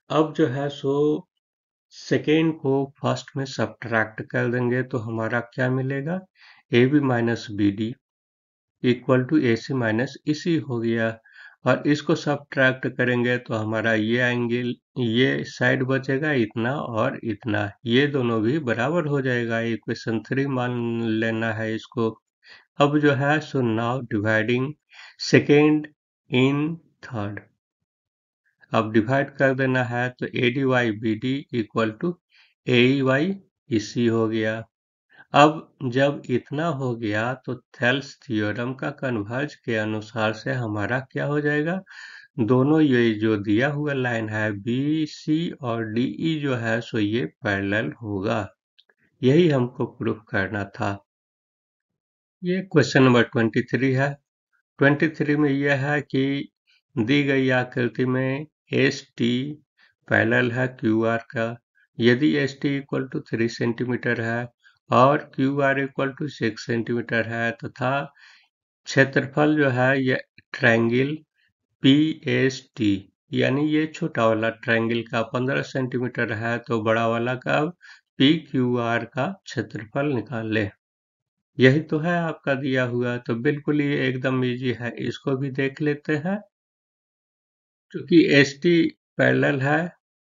अब जो है सो सेकेंड को फर्स्ट में सब्ट्रैक्ट कर देंगे तो हमारा क्या मिलेगा, AB minus BD equal to AC minus EC हो गया। और इसको सब्ट्रैक्ट करेंगे तो हमारा ये एंगल, ये साइड बचेगा इतना और इतना, ये दोनों भी बराबर हो जाएगा। इक्वेशन 3 मान लेना है इसको। अब जो है सो now dividing second in third, अब डिवाइड कर देना है तो ADY BD equal to AEY EC हो गया। अब जब इतना हो गया तो थेल्स थ्योरम का कन्वर्ज के अनुसार से हमारा क्या हो जाएगा, दोनों ये जो दिया हुआ लाइन है BC और DE जो है सो ये पैरेलल होगा, यही हमको प्रूफ करना था। ये क्वेश्चन नंबर 23 है, 23 में यह है कि दी गई आकृति में एस टी पैरेलल है क्यू आर का। यदि S T equal to 3 centimetre है और Q R equal to 6 centimetre है तथा क्षेत्रफल जो है यह ट्रायंगल पी एस टी यानी ये छोटा वाला ट्रायंगल का 15 सेंटीमीटर है तो बड़ा वाला का पी क्यू आर का क्षेत्रफल निकाल ले। यही तो है आपका दिया हुआ, तो बिल्कुल ये एकदम इजी है, इसको भी देख लेते हैं। क्योंकि एस टी पैरेलल है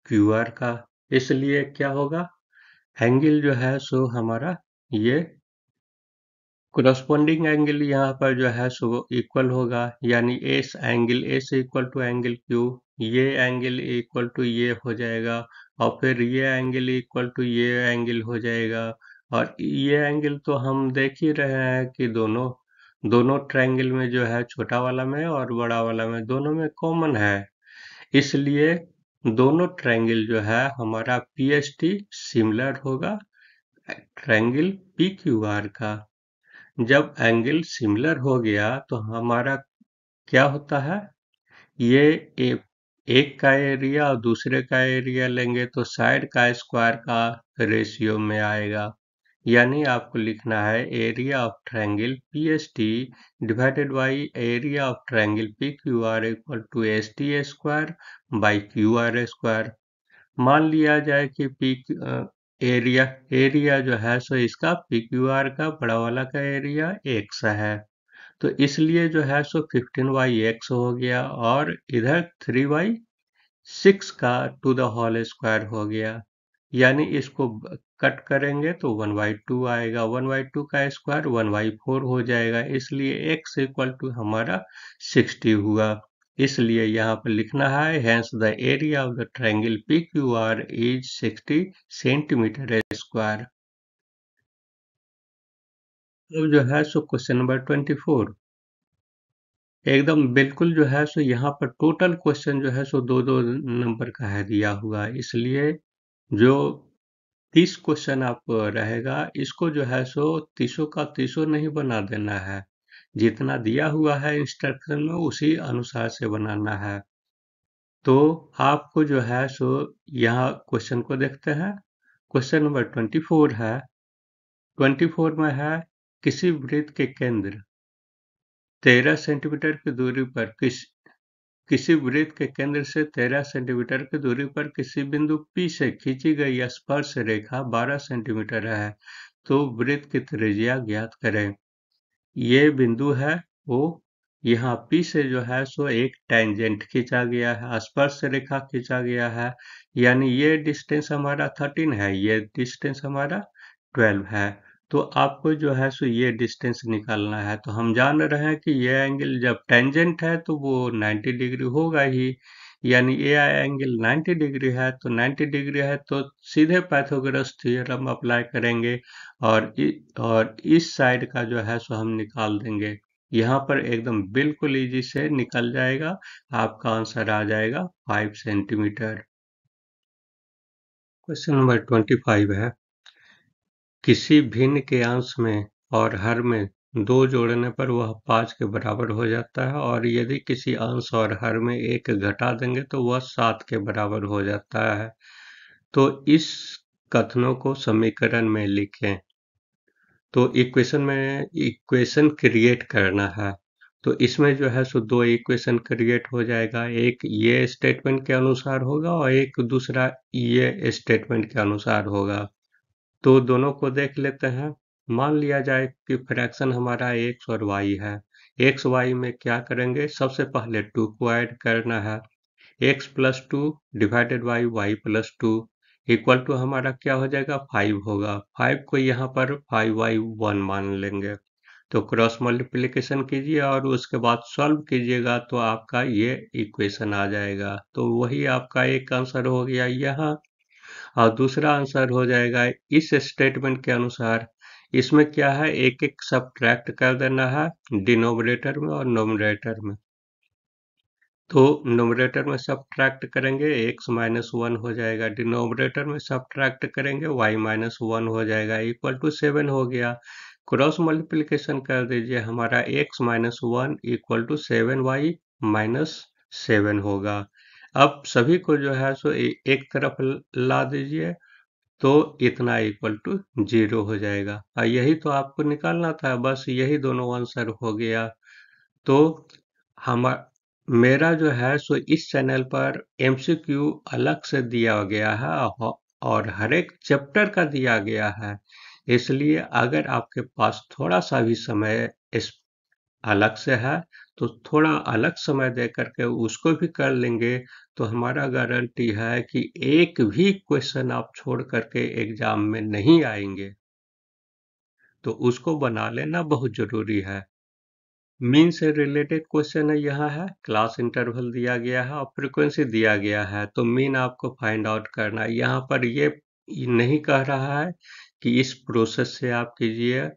क्यू आर का, इसलिए क्या होगा, एंगल जो है सो हमारा ये कोरस्पॉन्डिंग एंगल यहाँ पर जो है सो इक्वल होगा, यानी S equal to angle Q, ये एंगल इक्वल टू ये हो जाएगा और फिर ये एंगल इक्वल टू ये एंगल हो जाएगा। और ये एंगल तो हम देख ही रहे हैं कि दोनों दोनों ट्रायंगल में जो है छोटा वाला में और बड़ा वाला में दोनों में कॉमन है, इसलिए दोनों ट्रायंगल जो है हमारा पी एस टी सिमिलर होगा ट्रायंगल पी क्यू आर का। जब एंगल सिमिलर हो गया तो हमारा क्या होता है, ये ए, एक का एरिया और दूसरे का एरिया लेंगे तो साइड का स्क्वायर का रेशियो में आएगा, यानी आपको लिखना है area of triangle P S T divided by area of triangle P Q R equal to S T square by Q R square. मान लिया जाए कि एरिया एरिया जो है सो इसका पी क्यू आर का बड़ा वाला का एरिया एक्स है, तो इसलिए जो है सो 15 y x हो गया और इधर 3 y 6 का टू द होल स्क्वायर हो गया, यानी इसको कट करेंगे तो 1/2 आएगा, 1/2 का स्क्वायर 1/4 हो जाएगा, इसलिए x इक्वल टू हमारा 60 हुआ। इसलिए यहाँ पर लिखना है hence the area of the triangle P Q are is 60 centimetre square. अब जो है सो क्वेश्चन नंबर 24 एकदम बिल्कुल जो है सो यहाँ पर टोटल क्वेश्चन जो है सो दो दो नंबर का है दिया हुआ, इसलिए जो 30 क्वेश्चन आप रहेगा इसको जो है सो तीसों का तीसों नहीं बना देना है, जितना दिया हुआ है इंस्ट्रक्शन में उसी अनुसार से बनाना है। तो आपको जो है सो यहाँ क्वेश्चन को देखते हैं। क्वेश्चन नंबर 24 है, 24 में है किसी वृत्त के केंद्र 13 सेंटीमीटर की दूरी पर किसी वृत्त के केंद्र से 13 सेंटीमीटर की दूरी पर किसी बिंदु P से खींची गई स्पर्श रेखा 12 सेंटीमीटर है, तो वृत्त की त्रिज्या ज्ञात करें। ये बिंदु है वो, यहाँ P से जो है सो एक टेंजेंट खींचा गया है, स्पर्श रेखा खींचा गया है, यानी ये डिस्टेंस हमारा 13 है, ये डिस्टेंस हमारा 12 है। तो आपको जो है सो ये डिस्टेंस निकालना है, तो हम जान रहे हैं कि ये एंगल जब टेंजेंट है तो वो 90 डिग्री होगा ही, यानी ये एंगल 90 डिग्री है, तो 90 डिग्री है तो सीधे पाइथागोरस थ्योरम अप्लाई करेंगे और इस साइड का जो है सो हम निकाल देंगे। यहाँ पर एकदम बिल्कुल इजी से निकल जाएगा, आपका आंसर आ जाएगा 5 सेंटीमीटर। क्वेश्चन नंबर 25 है, किसी भिन्न के अंश में और हर में 2 जोड़ने पर वह 5 के बराबर हो जाता है और यदि किसी अंश और हर में 1 घटा देंगे तो वह 7 के बराबर हो जाता है। तो इस कथनों को समीकरण में लिखें। तो इक्वेशन क्रिएट करना है, तो इसमें जो है सो दो इक्वेशन क्रिएट हो जाएगा, एक ये स्टेटमेंट के अनुसार होगा और एक दूसरा ये स्टेटमेंट के अनुसार होगा। तो दोनों को देख लेते हैं। मान लिया जाए कि फ्रैक्शन हमारा एक्स और वाई है, एक्स वाई में क्या करेंगे, सबसे पहले 2 को ऐड करना है, X plus two divided by Y plus two equal to हमारा क्या हो जाएगा 5 होगा, 5 को यहाँ पर 5/1 मान लेंगे, तो क्रॉस मल्टीप्लिकेशन कीजिए और उसके बाद सॉल्व कीजिएगा तो आपका ये इक्वेशन आ जाएगा, तो वही आपका एक आंसर हो गया यहाँ। और दूसरा आंसर हो जाएगा इस स्टेटमेंट के अनुसार, इसमें क्या है एक एक सब्ट्रैक्ट कर देना है डिनोमिनेटर में और नोमिनेटर में, तो नोमिनेटर में सब्ट्रैक्ट करेंगे x-1 हो जाएगा, डिनोमिनेटर में सब्ट्रैक्ट करेंगे y-1 हो जाएगा, इक्वल टू 7 हो गया। क्रॉस मल्टीप्लिकेशन कर दीजिए, हमारा x minus 1 equal to 7y minus 7 होगा। अब सभी को जो है सो एक तरफ ला दीजिए, तो इतना इक्वल टू 0 हो जाएगा। और यही तो आपको निकालना था, बस यही दोनों आंसर हो गया। तो हम मेरा जो है सो इस चैनल पर एमसीक्यू अलग से दिया गया है और हर एक चैप्टर का दिया गया है। इसलिए अगर आपके पास थोड़ा सा भी समय इस अलग से है, तो थोड़ा अलग समय दे करके उसको भी कर लेंगे, तो हमारा गारंटी है कि एक भी क्वेश्चन आप छोड़ करके एग्जाम में नहीं आएंगे। तो उसको बना लेना बहुत जरूरी है। मीन से रिलेटेड क्वेश्चन है, यहाँ है क्लास इंटरवल दिया गया है और फ्रीक्वेंसी दिया गया है, तो मीन आपको फाइंड आउट करना है। यहाँ पर ये नहीं कह रहा है कि इस प्रोसेस से आप कीजिए,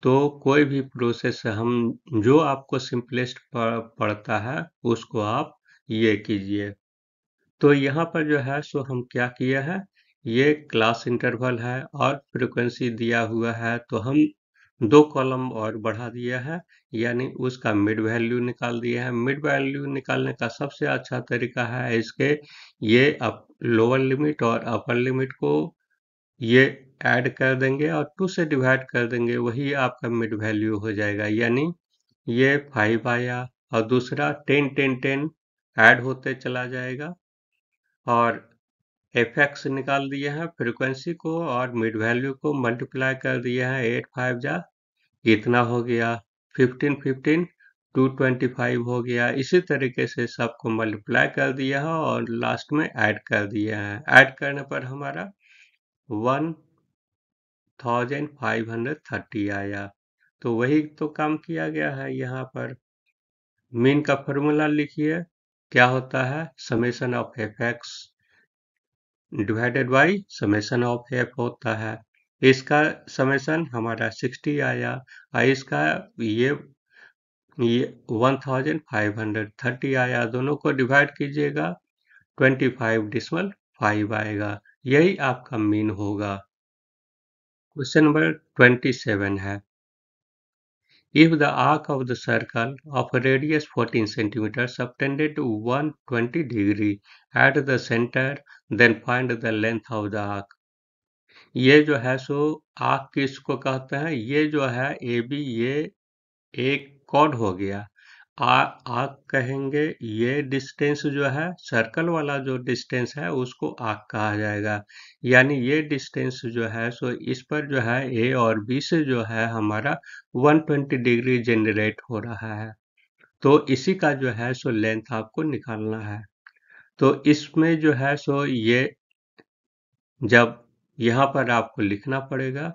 तो कोई भी प्रोसेस हम जो आपको सिंपलेस्ट पड़ता है उसको आप ये कीजिए। तो यहाँ पर जो है सो हम क्या किए हैं, ये क्लास इंटरवल है और फ्रीक्वेंसी दिया हुआ है, तो हम 2 कॉलम और बढ़ा दिया है, यानी उसका मिड वैल्यू निकाल दिया है। मिड वैल्यू निकालने का सबसे अच्छा तरीका है इसके, ये लोअर लिमिट और अपर लिमिट को ये ऐड कर देंगे और 2 से डिवाइड कर देंगे, वही आपका मिड वैल्यू हो जाएगा। यानी ये 5 आया और दूसरा 10 10 10 ऐड होते चला जाएगा, और एफ निकाल दिए हैं फ्रीक्वेंसी को, और मिड वैल्यू को मल्टीप्लाई कर दिए हैं, 8 5 जा इतना हो गया, 15 15 225 हो गया। इसी तरीके से सबको मल्टीप्लाई कर दिया है और लास्ट में ऐड कर दिया है। ऐड करने पर हमारा 1530 आया। तो वही तो काम किया गया है यहाँ पर। मीन का फॉर्मूला लिखिए, क्या होता है, summation of F x divided by summation of F होता है। इसका समेशन हमारा 60 आया और इसका ये 1530 आया। दोनों को डिवाइड कीजिएगा, 25.5 आएगा। यही आपका मीन होगा। क्वेश्चन नंबर 27 है, if the arc of the circle of a radius 14 centimeters subtended to 120 degree at the center, then find the length of the arc। ये जो है सो आर्क किसको कहते हैं, ये जो है ए बी, ये एक कॉर्ड हो गया। आर्क कहेंगे, ये डिस्टेंस जो है सर्कल वाला जो डिस्टेंस है उसको आर्क कहा जाएगा। यानी ये डिस्टेंस जो है सो इस पर जो है ए और बी से जो है हमारा 120 डिग्री जनरेट हो रहा है, तो इसी का जो है सो लेंथ आपको निकालना है। तो इसमें जो है सो ये जब यहाँ पर आपको लिखना पड़ेगा,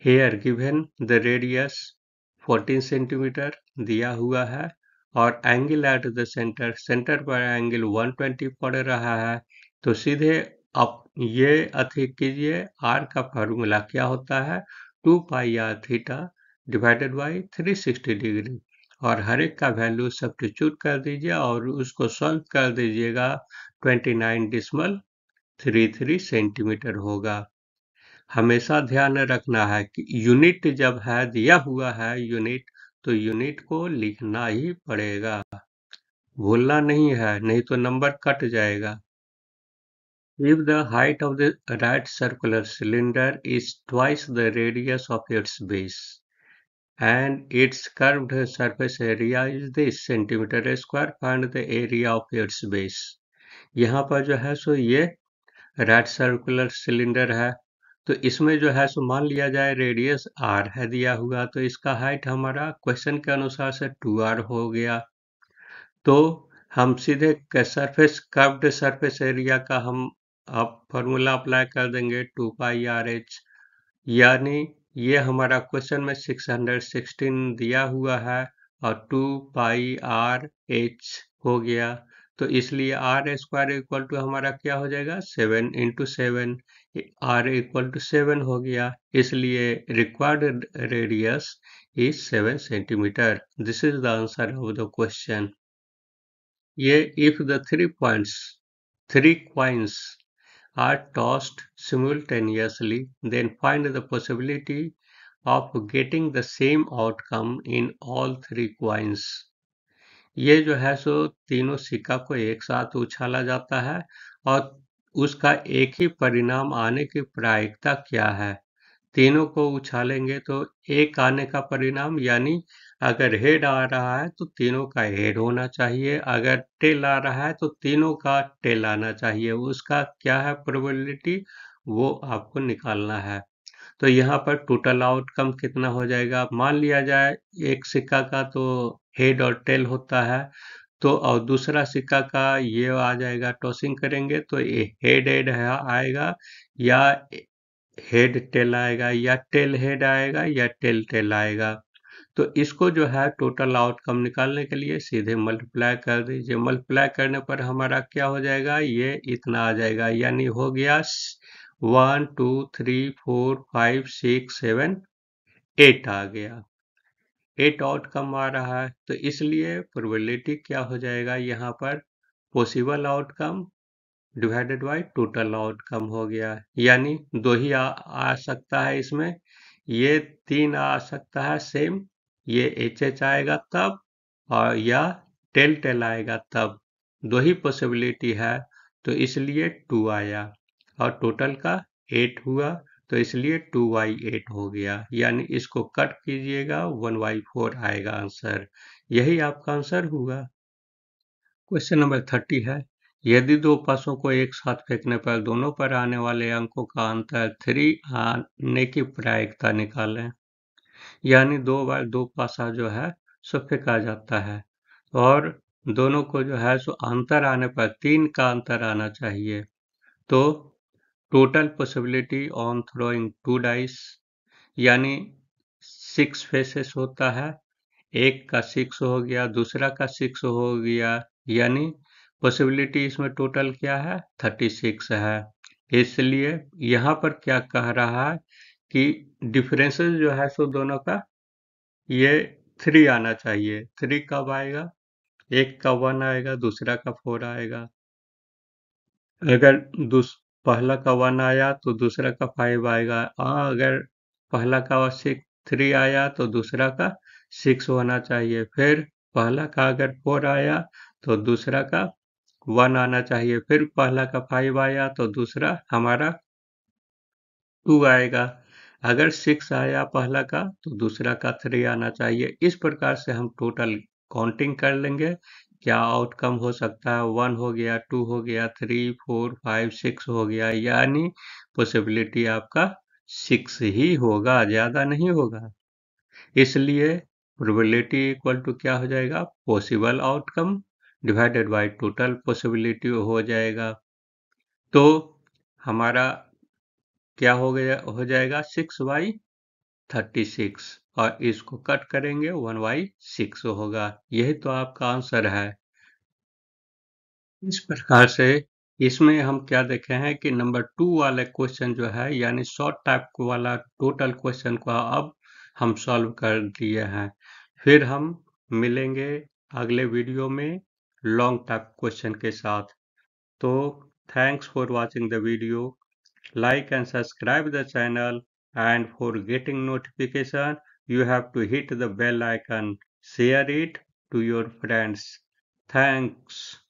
here given the radius 14 centimetre दिया हुआ है और angle at the centre, centre पर एंगल 120 पड़ रहा है, तो सीधे आप ये अथी कीजिए, आर का फार्मूला क्या होता है, 2 pi r theta divided by 360 degree, और हर एक का वैल्यू सब्स्टिट्यूट कर दीजिए और उसको सॉल्व कर दीजिएगा, 29.33 सेंटीमीटर होगा। हमेशा ध्यान रखना है कि यूनिट जब है दिया हुआ है यूनिट, तो यूनिट को लिखना ही पड़ेगा, भूलना नहीं है, नहीं तो नंबर कट जाएगा। If the height of the right circular cylinder is twice the radius of its base and its curved surface area is this centimeter square, find the area of its base। यहाँ पर जो है सो ये right circular cylinder है, तो इसमें जो है सो मान लिया जाए रेडियस r है दिया हुआ, तो इसका हाइट हमारा क्वेश्चन के अनुसार से 2r हो गया। तो हम सीधे सरफेस कर्व्ड सरफेस एरिया का हम अब फॉर्मूला अप्लाई कर देंगे, 2 पाई आर एच, यानी ये हमारा क्वेश्चन में 616 दिया हुआ है और 2 पाई आर एच हो गया, तो इसलिए आर स्क्वायर इक्वल टू हमारा क्या हो जाएगा, 7 इंटू 7, आर इक्वल टू 7 हो गया, इसलिए required radius is 7 centimetre. This is the answer of the question. ये if the 3 coins are tossed simultaneously, then find the possibility of getting the same outcome in all three coins। ये जो है सो तीनों सिक्का को एक साथ उछाला जाता है और उसका एक ही परिणाम आने की प्रायिकता क्या है। तीनों को उछालेंगे तो एक आने का परिणाम, यानी अगर हेड आ रहा है तो तीनों का हेड होना चाहिए, अगर टेल आ रहा है तो तीनों का टेल आना चाहिए। उसका क्या है प्रोबेबिलिटी, वो आपको निकालना है। तो यहाँ पर टोटल आउटकम कितना हो जाएगा, मान लिया जाए एक सिक्का का तो हेड और टेल होता है, तो और दूसरा सिक्का का ये आ जाएगा, टॉसिंग करेंगे तो ये हेड हेड आएगा या हेड टेल आएगा या टेल हेड आएगा या टेल टेल आएगा। तो इसको जो है टोटल आउटकम निकालने के लिए सीधे मल्टीप्लाई कर दीजिए। मल्टीप्लाई करने पर हमारा क्या हो जाएगा, ये इतना आ जाएगा, यानी हो गया 1 2 3 4 5 6 7 8 आ गया। 8 आउटकम आ रहा है, तो इसलिए प्रोबेबिलिटी क्या हो जाएगा यहाँ पर, possible outcome divided by total outcome हो गया। यानी दो ही आ सकता है इसमें, ये तीन आ सकता है सेम, ये एच एच आएगा तब, और या टेल टेल आएगा तब। दो ही पॉसिबिलिटी है, तो इसलिए 2 आया, और टोटल का 8 हुआ, तो इसलिए 2/8 हो गया। यानी इसको कट कीजिएगा, 1/4 आएगा आंसर। यही आपका आंसर हुआ। क्वेश्चन नंबर 30 है, यदि दो पासों को एक साथ फेंकने पर दोनों पर आने वाले अंकों का अंतर 3 आने की प्रायिकता निकालें। यानी दो बार दो पासा जो है सो फेंका जाता है और दोनों को जो है सो अंतर आने पर 3 का अंतर आना चाहिए। तो total possibility on throwing 2 dice, यानी 6 फेसेस होता है, एक का 6 हो गया, दूसरा का 6 हो गया, यानी पॉसिबिलिटी इसमें टोटल क्या है, 36 है। इसलिए यहाँ पर क्या कह रहा है कि डिफरेंसेस जो है सो दोनों का ये 3 आना चाहिए। 3 कब आएगा, एक का 1 आएगा, दूसरा का 4 आएगा। अगर पहला का 1 आया तो दूसरा का 5 आएगा। अगर पहला का 3 आया तो दूसरा का 6 होना चाहिए। फिर पहला का अगर 4 आया तो दूसरा का 1 आना चाहिए। फिर पहला का 5 आया तो दूसरा हमारा 2 आएगा। अगर 6 आया पहला का तो दूसरा का 3 आना चाहिए। इस प्रकार से हम टोटल काउंटिंग कर लेंगे, क्या आउटकम हो सकता है, 1 हो गया, 2 हो गया, 3 4 5 6 हो गया, यानी पॉसिबिलिटी आपका 6 ही होगा, ज़्यादा नहीं होगा। इसलिए प्रोबेबिलिटी इक्वल टू क्या हो जाएगा, possible outcome divided by total possibility हो जाएगा। तो हमारा क्या हो जाएगा, 6/36, और इसको कट करेंगे 1/6 होगा। यही तो आपका आंसर है। इस प्रकार से इसमें हम क्या देखे हैं कि नंबर 2 वाले क्वेश्चन जो है, यानी शॉर्ट टाइप वाला टोटल क्वेश्चन को अब हम सॉल्व कर दिए हैं। फिर हम मिलेंगे अगले वीडियो में लॉन्ग टाइप क्वेश्चन के साथ। तो thanks for watching the video, like and subscribe the channel, and for getting notification you have to hit the bell icon, share it to your friends. Thanks.